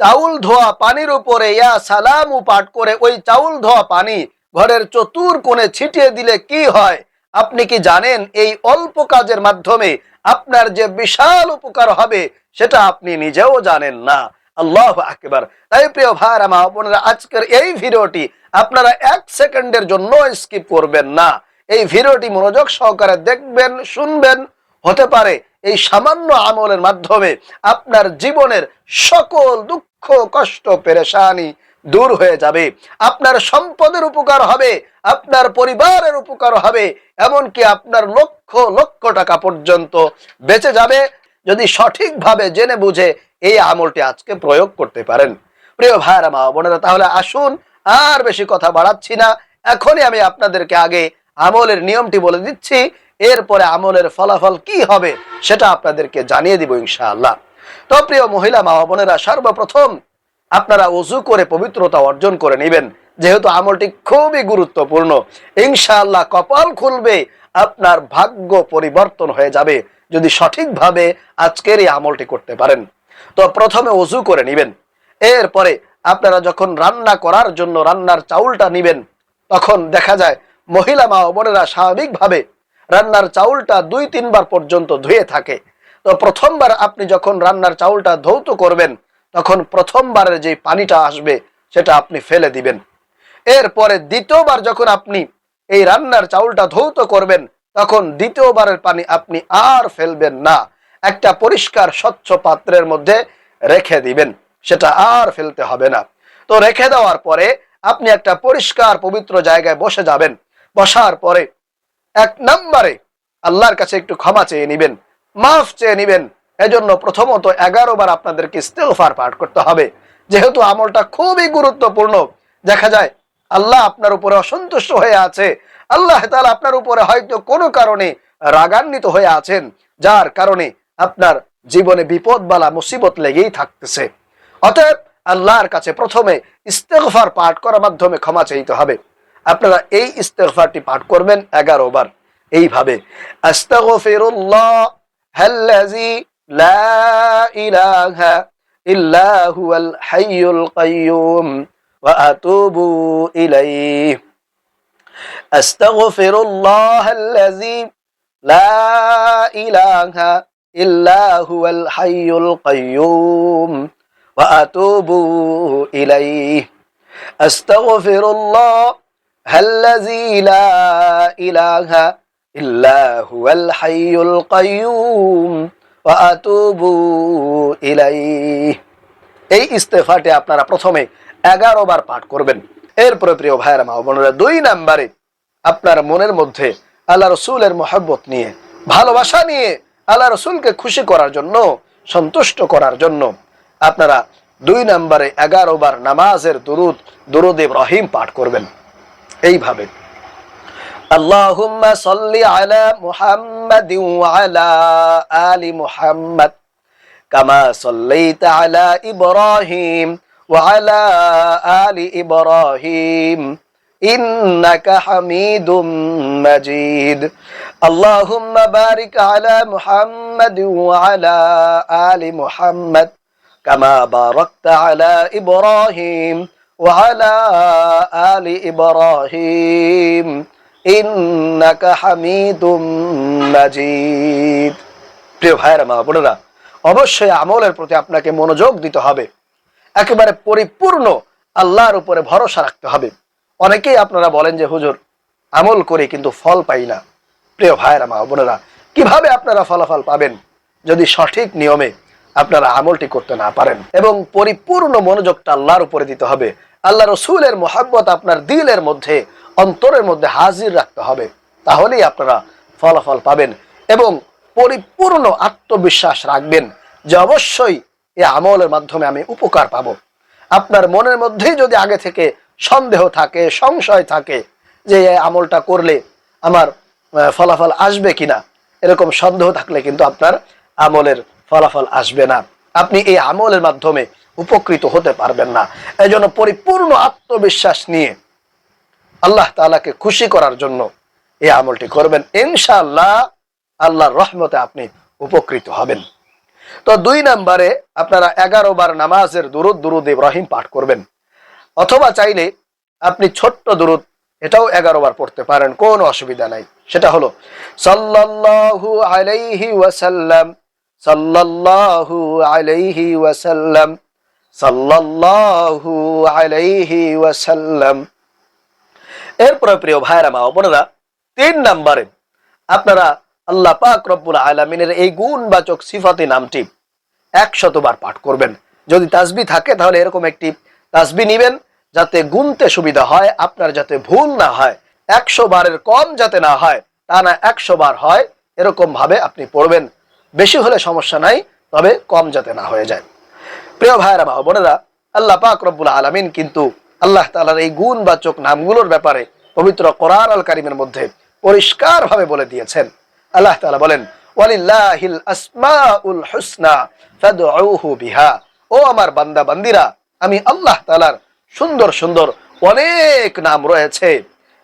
চাউল ধোয়া পানির উপরে ইয়া সালামু পাঠ করে ওই চাউল ধোয়া পানি ঘরের চতুর কোণে ছিটিয়ে দিলে কি হয়? আপনি কি জানেন এই অল্প কাজের মাধ্যমে আপনার যে বিশাল উপকার হবে সেটা আপনি নিজেও জানেন না। আল্লাহু আকবার। তাই প্রিয় ভাইরা মা বোনেরা, আজকের এই ভিডিওটি আপনারা 1 সেকেন্ডের জন্য স্কিপ করবেন না। এই ভিডিওটি মনোযোগ সহকারে দেখবেন, শুনবেন। হতে পারে এই সামান্য আমলের মাধ্যমে আপনার জীবনের সকল দুঃখ, কষ্ট, পেরেশানি দূর হয়ে যাবে। আপনার সম্পদের উপকার হবে, আপনার পরিবারের উপকার হবে, এমনকি আপনার লক্ষ লক্ষ টাকা পর্যন্ত বেঁচে যাবে যদি সঠিকভাবে জেনে বুঝে এই আমলটি আজকে প্রয়োগ করতে পারেন। প্রিয় ভাইরা মা বোনেরা, তাহলে আসুন আর বেশি কথা বাড়াচ্ছি না, এখনই আমি আপনাদেরকে আগে আমলের নিয়মটি বলে দিচ্ছি, এরপরে আমলের ফলাফল কি হবে সেটা আপনাদেরকে জানিয়ে দিব ইনশাআল্লাহ। তো প্রিয় মহিলা মা বোনেরা, সর্বপ্রথম আপনারা ওযু করে পবিত্রতা অর্জন করে নেবেন, যেহেতু আমলটি খুবই গুরুত্বপূর্ণ। ইনশাআল্লাহ কপাল খুলবে, আপনার ভাগ্য পরিবর্তন হয়ে যাবে যদি সঠিকভাবে আজকের এই আমলটি করতে পারেন। তো প্রথমে ওযু করে নেবেন, এরপরে আপনারা যখন রান্না করার জন্য রান্নার চাউলটা নেবেন, তখন দেখা যায় মহিলা মা বোনেরা স্বাভাবিকভাবে রান্নার চাউলটা 2-3 বার পর্যন্ত ধুয়ে থাকে। তো প্রথমবার আপনি যখন রান্নার চাউলটা ধৌত করবেন, তখন প্রথমবারের যে পানিটা আসবে সেটা আপনি ফেলে দিবেন। এরপরে দ্বিতীয়বার যখন আপনি এই রান্নার চাউলটা ধৌত করবেন, তখন দ্বিতীয়বারের পানি আপনি আর ফেলবেন না, একটা পরিষ্কার স্বচ্ছ পাত্রের মধ্যে রেখে দিবেন, সেটা আর ফেলতে হবে না। তো রেখে দেওয়ার পরে আপনি একটা পরিষ্কার পবিত্র জায়গায় বসে যাবেন। বসার পরে 1 নম্বরে আল্লাহর কাছে একটু ক্ষমা চেয়ে নেবেন, মাফ চেয়ে নেবেন। এজন্য প্রথমত 11 বার আপনাদেরকে ইস্তিগফার পাঠ করতে হবে, যেহেতু আমলটা খুবই গুরুত্বপূর্ণ। দেখা যায় আল্লাহ আপনার উপরে অসন্তুষ্ট হয়ে আছে, আল্লাহ তাআলা আপনার উপরে হয়তো কোনো কারণে রাগান্বিত হয়ে আছেন, যার কারণে আপনার জীবনে বিপদ বালা মুসিবত লেগেই থাকতেছে। অতএব আল্লাহর কাছে প্রথমে ইস্তিগফার পাঠ করার মাধ্যমে ক্ষমা চাইতে হবে। আপনারা এই ইস্তিগফারটি পাঠ করবেন 11 বার, এইভাবে আস্তাগফিরুল্লাহাল্লাযী লা ইলাহা ইল্লা হুয়াল হাইয়ুল কাইয়্যুম ওয়া আতুবু ইলাইহি। আস্তাগফিরুল্লাহাল্লাযী লা ইলাহা ইল্লা হুয়াল হাইয়ুল কাইয়্যুম ওয়া আতুবু ইলাইহি। আস্তাগফিরুল্লাহাল্লাযী লা ইলাহা ইল্লা হুয়াল হাইয়ুল কাইয়্যুম ওয়া আতুবু ইলাইহি। এই ইস্তিগফারটি আপনারা প্রথমে 11 বার পাঠ করবেন। এরপরে প্রিয় ভাইরা মা বোনেরা, 2 নম্বরে আপনার মনের মধ্যে আল্লাহ রাসূলের মহব্বত নিয়ে, ভালোবাসা নিয়ে, আল্লাহ রাসূলকে খুশি করার জন্য, সন্তুষ্ট করার জন্য আপনারা 2 নম্বরে 11 বার নামাজের দুরূদ ইব্রাহিম পাঠ করবেন এইভাবে। আল্লাহুম্মা সাল্লি আলা মুহাম্মাদিন ওয়া আলা আলি মুহাম্মাদ কামা সাল্লাইতা আলা ইব্রাহিম ওয়া আলা আলি ইব্রাহিম ইন্নাকা হামিদুম মাজিদ। আল্লাহুম্মা বারিক আলা মুহাম্মাদিন ওয়া আলা আলি মুহাম্মাদ কামা বারাকতা আলা ইব্রাহিম ওয়া আলা আলি ইব্রাহিম ইন্নাকা হামিদুম মাজিদ। প্রিয় ভাইরা মা বোনেরা, অবশ্যই আমলের প্রতি আপনাকে মনোযোগ দিতে হবে, একেবারে পরিপূর্ণ আল্লাহর উপরে ভরসা রাখতে হবে। অনেকেই আপনারা বলেন যে হুজুর আমল করি কিন্তু ফল পাই না। প্রিয় ভাইরা মা বোনেরা, কিভাবে আপনারা ফলাফল পাবেন যদি সঠিক নিয়মে আপনারা আমলটি করতে না পারেন? এবং পরিপূর্ণ মনোযোগটা আল্লাহর উপরে দিতে হবে। আল্লাহ রাসূলের মহব্বত আপনার দিলের মধ্যে, অন্তরের মধ্যে হাজির রাখতে হবে, তাহলেই আপনারা ফলাফল পাবেন। এবং পরিপূর্ণ আত্মবিশ্বাস রাখবেন যে অবশ্যই এই আমলের মাধ্যমে আমি উপকার পাবো। আপনার মনের মধ্যেই যদি আগে থেকে সন্দেহ থাকে, সংশয় থাকে যে এই আমলটা করলে আমার ফলাফল আসবে কিনা, এরকম সন্দেহ থাকলে কিন্তু আপনার আমলের ফলাফল আসবে না, আপনি এই আমলের মাধ্যমে উপকৃত হতে পারবেন না। এই জন্য পরিপূর্ণ আত্মবিশ্বাস নিয়ে আল্লাহ তাআলাকে খুশি করার জন্য এই আমলটি করবেন। ইনশাআল্লাহ আল্লাহর রহমতে আপনি উপকৃত হবেন। তো 2 নম্বরে আপনারা 11 বার নামাজের দুরুদ ইব্রাহিম পাঠ করবেন, অথবা চাইলে আপনি ছোট্ট দুরুদ এটাও 11 বার পড়তে পারেন, কোনো অসুবিধা নাই। সেটা হলো সাল্লাল্লাহু আলাইহি ওয়াসাল্লাম, সাল্লাল্লাহু আলাইহি ওয়াসাল্লাম, সাল্লাল্লাহু আলাইহি ওয়াসাল্লাম। এরপরে প্রিয় ভাইরা মা বোনেরা, 3 নম্বরে আপনারা আল্লাহ পাক রব্বুল আলামিনের এই গুণবাচক সিফাতি নামটি 100 বার পাঠ করবেন। যদি তাসবিহ থাকে তাহলে এরকম একটি তাসবিহ নেবেন, যাতে গুনতে সুবিধা হয়, আপনার যাতে ভুল না হয়, 100 বারের কম যাতে না হয়, তা না 100 বার হয় এরকম ভাবে আপনি পড়বেন। বেশি হলে সমস্যা নাই, তবে কম যাতে না হয়ে যায়। প্রিয় ভাইরা মা বোনেরা, আল্লাহ পাক রব্বুল আলামিন কিন্তু আল্লাহ তাআলার এই গুণবাচক নামগুলোর ব্যাপারে পবিত্র কোরআন আল কারীমের মধ্যে পরিষ্কার ভাবে বলে দিয়েছেন। আল্লাহ তাআলা বলেন, ওয়ালিল্লাহিল আসমাউল হুসনা ফাদউহু বিহা। ও আমার বান্দা বান্দিরা, আমি আল্লাহ তাআলার সুন্দর সুন্দর অনেক নাম রয়েছে,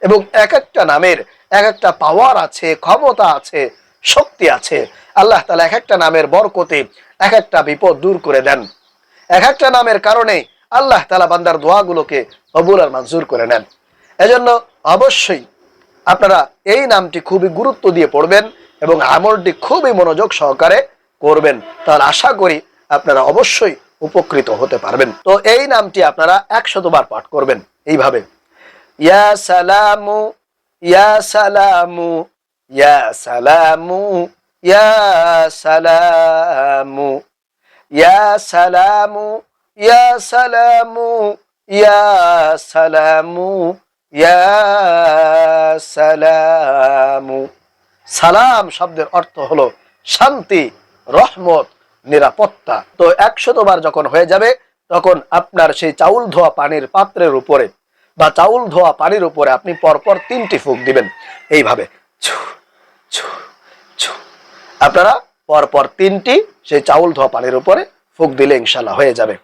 এবং এক একটা নামের এক একটা পাওয়ার আছে, ক্ষমতা আছে, শক্তি আছে। আল্লাহ তাআলা এক একটা নামের বরকতে এক একটা বিপদ দূর করে দেন। এক একটা নামের কারণে আল্লাহ তাআলা বান্দার দোয়াগুলোকে কবুল আর মঞ্জুর করে নেন। এজন্য অবশ্যই আপনারা এই নামটি খুবই গুরুত্ব দিয়ে পড়বেন এবং আমলটি খুবই মনোযোগ সহকারে করবেন, তাহলে আশা করি আপনারা অবশ্যই উপকৃত হতে পারবেন। তো এই নামটি আপনারা 100 বার পাঠ করবেন এইভাবে, ইয়া সালামু, ইয়া সালামু, ইয়া সালামু, ইয়া সালামু, ইয়া সালামু, ইয়া সালামু, ইয়া সালামু, ইয়া সালামু। সালাম শব্দের অর্থ হলো শান্তি, রহমত, নিরাপত্তা। তো 100 বার যখন হয়ে যাবে, তখন আপনার সেই চাউল ধোয়া পানির পাত্রের উপরে বা চাউল ধোয়া পানির উপরে আপনি পরপর 3টি ফুঁক দিবেন এইভাবে, ছু ছু ছু। আপনারা পরপর 3টি সেই চাউল ধোয়া পানির উপরে ফুঁক দিলে ইনশাআল্লাহ হয়ে যাবে।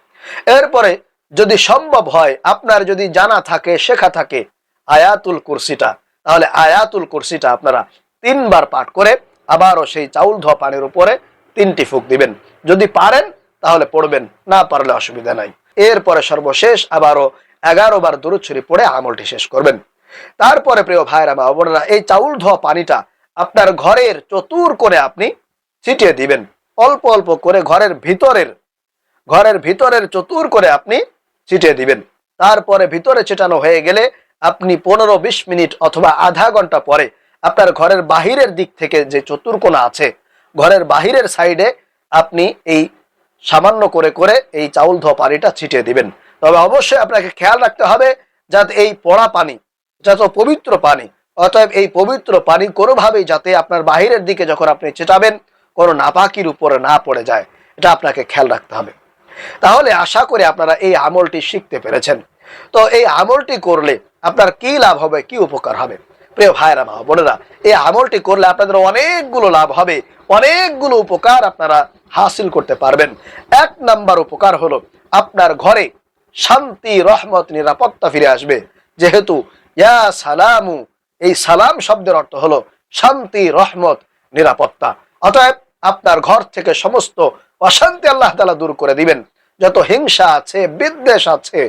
এরপরে যদি সম্ভব হয়, আপনার যদি জানা থাকে, শেখা থাকে আয়াতুল কুরসিটা, তাহলে আয়াতুল কুরসিটা আপনারা 3 বার পাঠ করে আবারও সেই চাউল ধোয়া পানির উপরে 3টি ফুঁক দিবেন। যদি পারেন তাহলে পড়বেন, না পারলে অসুবিধা নাই। এরপরে সর্বশেষ আবারও 11 বার দুরূদ শরীফ পড়ে আমলটি শেষ করবেন। তারপরে প্রিয় ভাইরা মা বোনেরা, এই চাউল ধোয়া পানিটা আপনার ঘরের চতুর করে আপনি ছিটিয়ে দিবেন, অল্প অল্প করে ঘরের ভিতরের চতুর করে আপনি ছিটিয়ে দিবেন। তারপরে ভিতরে ছিটানো হয়ে গেলে আপনি 15-20 মিনিট অথবা আধা ঘন্টা পরে আপনার ঘরের বাহিরের দিক থেকে যে চতুর্কোণা আছে, ঘরের বাহিরের সাইডে আপনি এই সামান্য করে করে এই চাউল ধোয়া পানিটা ছিটিয়ে দিবেন। তবে অবশ্যই আপনাকে খেয়াল রাখতে হবে যাতে এই পড়া পানি, যত পবিত্র পানি, অতএব এই পবিত্র পানি কোনোভাবেই যাতে আপনার বাহিরের দিকে যখন আপনি ছিটাবেন কোনো নাপাকির উপরে না পড়ে যায়, এটা আপনাকে খেয়াল রাখতে হবে। তাহলে আশা করি আপনারা এই আমলটি শিখতে পেরেছেন। তো এই আমলটি করলে আপনার কি লাভ হবে, কি উপকার হবে? প্রিয় ভাইরা মা বোনেরা, এই আমলটি করলে আপনাদের অনেকগুলো লাভ হবে, অনেকগুলো উপকার আপনারা হাসিল করতে পারবেন। 1 নাম্বার উপকার হলো আপনার ঘরে শান্তি, রহমত, নিরাপত্তা ফিরে আসবে। যেহেতু ইয়া সালামু, এই সালাম শব্দের অর্থ হলো শান্তি, রহমত, নিরাপত্তা। অতএব আপনার ঘর থেকে সমস্ত অশান্তি আল্লাহ তাআলা দূর করে দিবেন। যত হিংসা আছে, বিদ্বেষ আছে,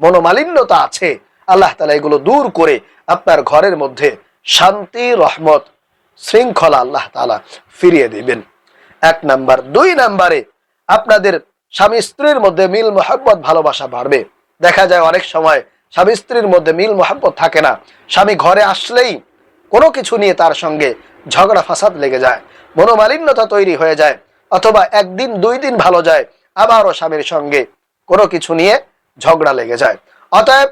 মনোমালিন্যতা আছে, আল্লাহ তাআলা এগুলো দূর করে আপনার ঘরের মধ্যে শান্তি, রহমত, শৃঙ্খলা আল্লাহ তাআলা ফিরিয়ে দিবেন। 1 নাম্বার। 2 নাম্বারে আপনাদের স্বামী স্ত্রীর মধ্যে মিল মহব্বত, ভালোবাসা বাড়বে। দেখা যায় অনেক সময় স্বামী স্ত্রীর মধ্যে মিল মহব্বত থাকে না, স্বামী ঘরে আসলেই কোনো কিছু নিয়ে তার সঙ্গে ঝগড়া ফাসাদ লেগে যায়, মনোমালিন্যতা তৈরি হয়ে যায়, অথবা 1 দিন 2 দিন ভালো যায়, আবারও স্বামীর সঙ্গে কোনো কিছু নিয়ে ঝগড়া লেগে যায়। অতএব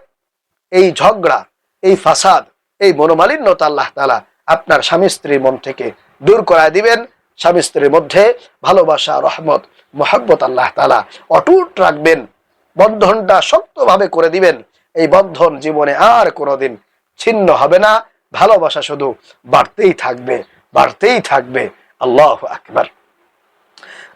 এই ঝগড়া, এই ফাসাদ, এই মনোমালিন্যতা আল্লাহ তাআলা আপনার স্বামী স্ত্রীর মন থেকে দূর করায় দিবেন। স্বামী স্ত্রীর মধ্যে ভালোবাসা, রহমত, মহব্বত আল্লাহ তাআলা অটুট রাখবেন, বন্ধনটা শক্তভাবে করে দিবেন। এই বন্ধন জীবনে আর কোনোদিন ছিন্ন হবে না, ভালোবাসা শুধু বাড়তেই থাকবে, বাড়তেই থাকবে। আল্লাহু আকবার।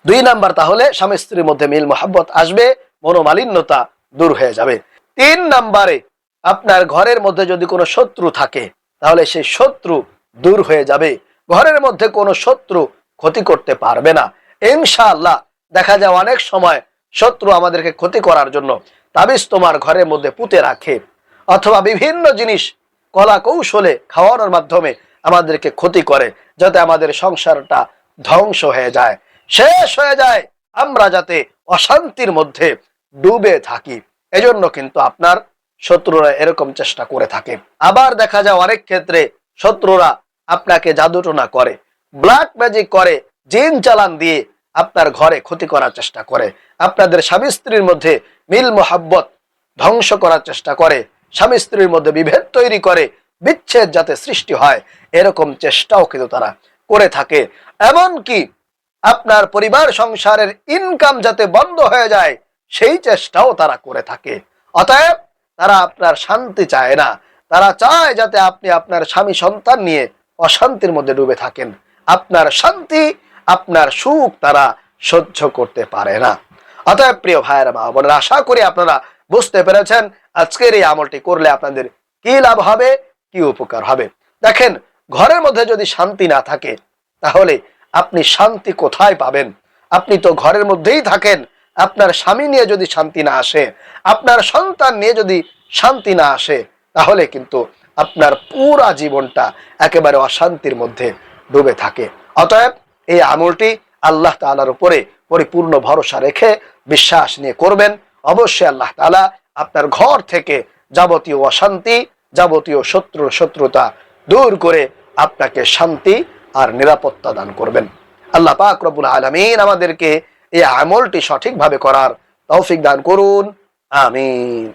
2 নাম্বার, তাহলে স্বামী স্ত্রীর মধ্যে মিল মহব্বত আসবে, মনোমালিন্যতা দূর হয়ে যাবে। 3 নাম্বারে আপনার ঘরের মধ্যে যদি কোনো শত্রু থাকে, তাহলে সেই শত্রু দূর হয়ে যাবে। ঘরের মধ্যে কোনো শত্রু ক্ষতি করতে পারবে না ইনশাআল্লাহ। দেখা যায় অনেক সময় শত্রু আমাদেরকে ক্ষতি করার জন্য তাবিজ তোমার ঘরের মধ্যে পুঁতে রাখে, অথবা বিভিন্ন জিনিস কলা কৌশলে খাওয়ানোর মাধ্যমে আমাদেরকে ক্ষতি করে, যাতে আমাদের সংসারটা ধ্বংস হয়ে যায়, শেষ হয়ে যায়, আমরা যাতে অশান্তির মধ্যে ডুবে থাকি। এজন্য কিন্তু আপনার শত্রুরা এরকম চেষ্টা করে থাকে। আবার দেখা যায় অনেক ক্ষেত্রে শত্রুরা আপনাকে জাদুটোনা করে, ব্ল্যাক ম্যাজিক করে, জিন চালান দিয়ে আপনার ঘরে ক্ষতি করার চেষ্টা করে, আপনাদের স্বামী স্ত্রীর মধ্যে মিল মোহাব্বত ধ্বংস করার চেষ্টা করে, স্বামী স্ত্রীর মধ্যে বিভেদ তৈরি করে, বিচ্ছেদ যাতে সৃষ্টি হয়, এরকম চেষ্টাও কিন্তু তারা করে থাকে। এমনকি আপনার পরিবার সংসারের ইনকাম যাতে বন্ধ হয়ে যায়, সেই চেষ্টাও তারা করে থাকে। অতএব তারা আপনার শান্তি চায় না, তারা চায় যাতে আপনি আপনার স্বামী সন্তান নিয়ে অশান্তির মধ্যে ডুবে থাকেন। আপনার শান্তি, আপনার সুখ তারা সহ্য করতে পারে না। অতএব প্রিয় ভাইয়েরা, মা বোনেরা, আশা করি আপনারা বুঝতে পেরেছেন আজকের এই আমলটি করলে আপনাদের কি লাভ হবে, কি উপকার হবে। দেখেন, ঘরের মধ্যে যদি শান্তি না থাকে তাহলে আপনি শান্তি কোথায় পাবেন? আপনি তো ঘরের মধ্যেই থাকেন। আপনার স্বামী নিয়ে যদি শান্তি না আসে, আপনার সন্তান নিয়ে যদি শান্তি না আসে, তাহলে কিন্তু আপনার পুরা জীবনটা একেবারে অশান্তির মধ্যে ডুবে থাকে। অতএব এই আমলটি আল্লাহ তাআলার উপরে পরিপূর্ণ ভরসা রেখে বিশ্বাস নিয়ে করবেন। অবশ্যই আল্লাহ তাআলা আপনার ঘর থেকে যাবতীয় অশান্তি, যাবতীয় শত্রুতা দূর করে আপনাকে শান্তি আর নিরাপত্তা দান করবেন। আল্লাহ পাক রব্বুল আলামিন আমাদেরকে এই আমলটি সঠিকভাবে করার তৌফিক দান করুন। আমিন।